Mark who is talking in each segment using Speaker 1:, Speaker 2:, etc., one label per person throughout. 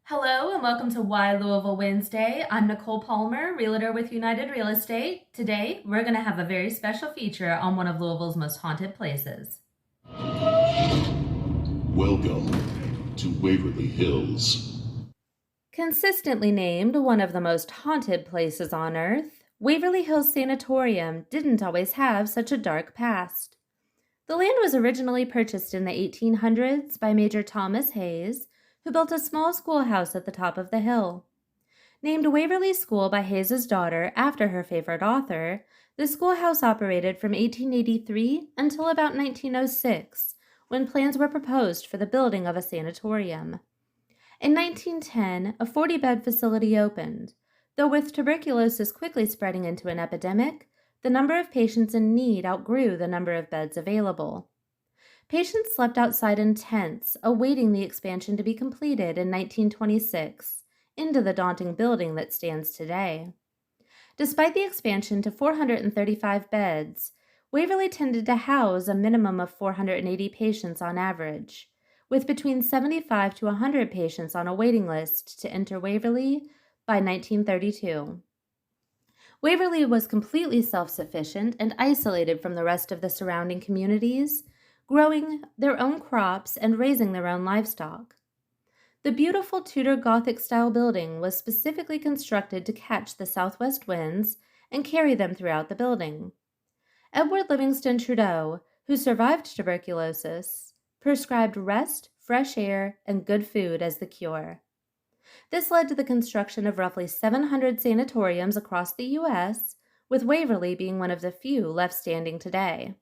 Speaker 1: Hello and welcome to Why Louisville Wednesday. I'm Nicole Palmer, Realtor with United Real Estate. Today, we're going to have a very special feature on one of Louisville's most haunted places.
Speaker 2: Welcome to Waverly Hills.
Speaker 1: Consistently named one of the most haunted places on earth, Waverly Hills Sanatorium didn't always have such a dark past. The land was originally purchased in the 1800s by Major Thomas Hayes, who built a small schoolhouse at the top of the hill. Named Waverly School by Hayes's daughter after her favorite author, the schoolhouse operated from 1883 until about 1906, when plans were proposed for the building of a sanatorium. In 1910, a 40-bed facility opened, though with tuberculosis quickly spreading into an epidemic, the number of patients in need outgrew the number of beds available. Patients slept outside in tents, awaiting the expansion to be completed in 1926 into the daunting building that stands today. Despite the expansion to 435 beds, Waverly tended to house a minimum of 480 patients on average, with between 75 to 100 patients on a waiting list to enter Waverly by 1932. Waverly was completely self-sufficient and isolated from the rest of the surrounding communities, growing their own crops and raising their own livestock. The beautiful Tudor Gothic-style building was specifically constructed to catch the southwest winds and carry them throughout the building. Edward Livingston Trudeau, who survived tuberculosis, prescribed rest, fresh air, and good food as the cure. This led to the construction of roughly 700 sanatoriums across the U.S., with Waverly being one of the few left standing today.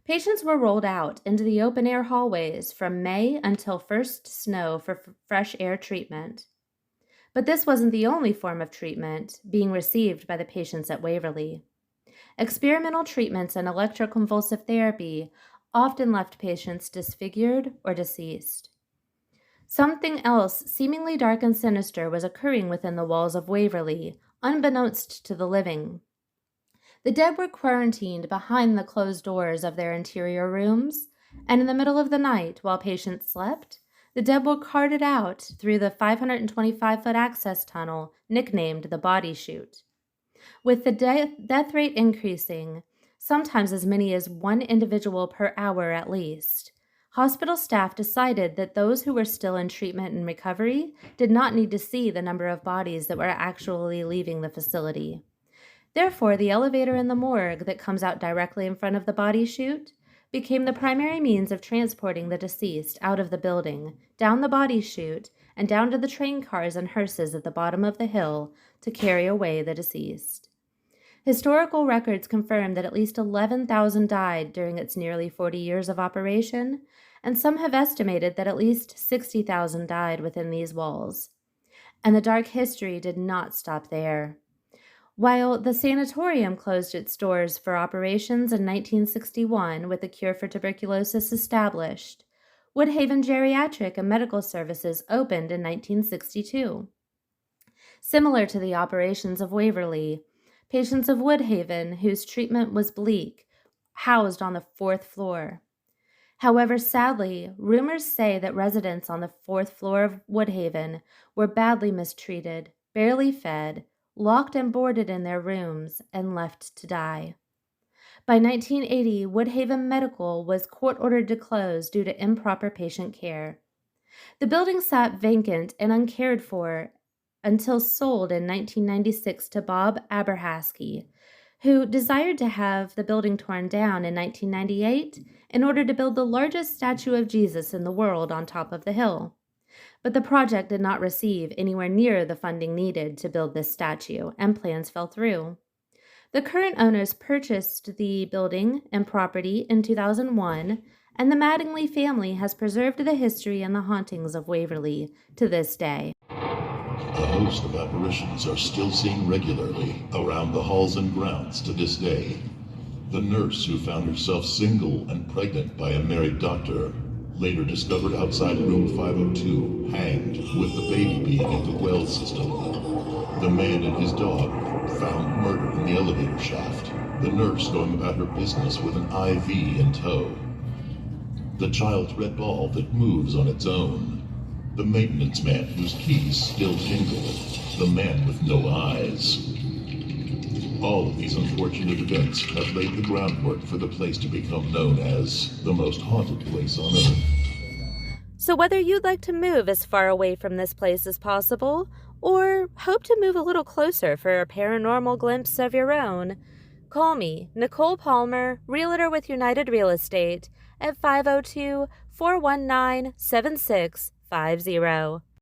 Speaker 1: Patients were rolled out into the open-air hallways from May until first snow for fresh air treatment. But this wasn't the only form of treatment being received by the patients at Waverly. Experimental treatments and electroconvulsive therapy often left patients disfigured or deceased. Something else seemingly dark and sinister was occurring within the walls of Waverly, unbeknownst to the living. The dead were quarantined behind the closed doors of their interior rooms, and in the middle of the night, while patients slept, the dead were carted out through the 525-foot access tunnel nicknamed the Body Chute. With the death rate increasing, sometimes as many as one individual per hour at least, hospital staff decided that those who were still in treatment and recovery did not need to see the number of bodies that were actually leaving the facility. Therefore, the elevator in the morgue that comes out directly in front of the body chute became the primary means of transporting the deceased out of the building, down the body chute, and down to the train cars and hearses at the bottom of the hill to carry away the deceased. Historical records confirm that at least 11,000 died during its nearly 40 years of operation, and some have estimated that at least 60,000 died within these walls. And the dark history did not stop there. While the sanatorium closed its doors for operations in 1961 with the cure for tuberculosis established, Woodhaven Geriatric and Medical Services opened in 1962. Similar to the operations of Waverly, patients of Woodhaven, whose treatment was bleak, housed on the 4th floor. However, sadly, rumors say that residents on the 4th floor of Woodhaven were badly mistreated, barely fed, locked and boarded in their rooms, and left to die. By 1980, Woodhaven Medical was court-ordered to close due to improper patient care. The building sat vacant and uncared for until sold in 1996 to Bob Aberhaskey, who desired to have the building torn down in 1998 in order to build the largest statue of Jesus in the world on top of the hill. But the project did not receive anywhere near the funding needed to build this statue, and plans fell through. The current owners purchased the building and property in 2001, and the Mattingly family has preserved the history and the hauntings of Waverly to this day.
Speaker 2: A host of apparitions are still seen regularly around the halls and grounds to this day. The nurse who found herself single and pregnant by a married doctor later discovered outside room 502, hanged, with the baby being in the well system. The man and his dog found murdered in the elevator shaft. The nurse going about her business with an IV in tow. The child's red ball that moves on its own. the maintenance man whose keys still jingle, the man with no eyes. All of these unfortunate events have laid the groundwork for the place to become known as the most haunted place on Earth.
Speaker 1: So whether you'd like to move as far away from this place as possible, or hope to move a little closer for a paranormal glimpse of your own, call me, Nicole Palmer, Realtor with United Real Estate, at 502-419-7650.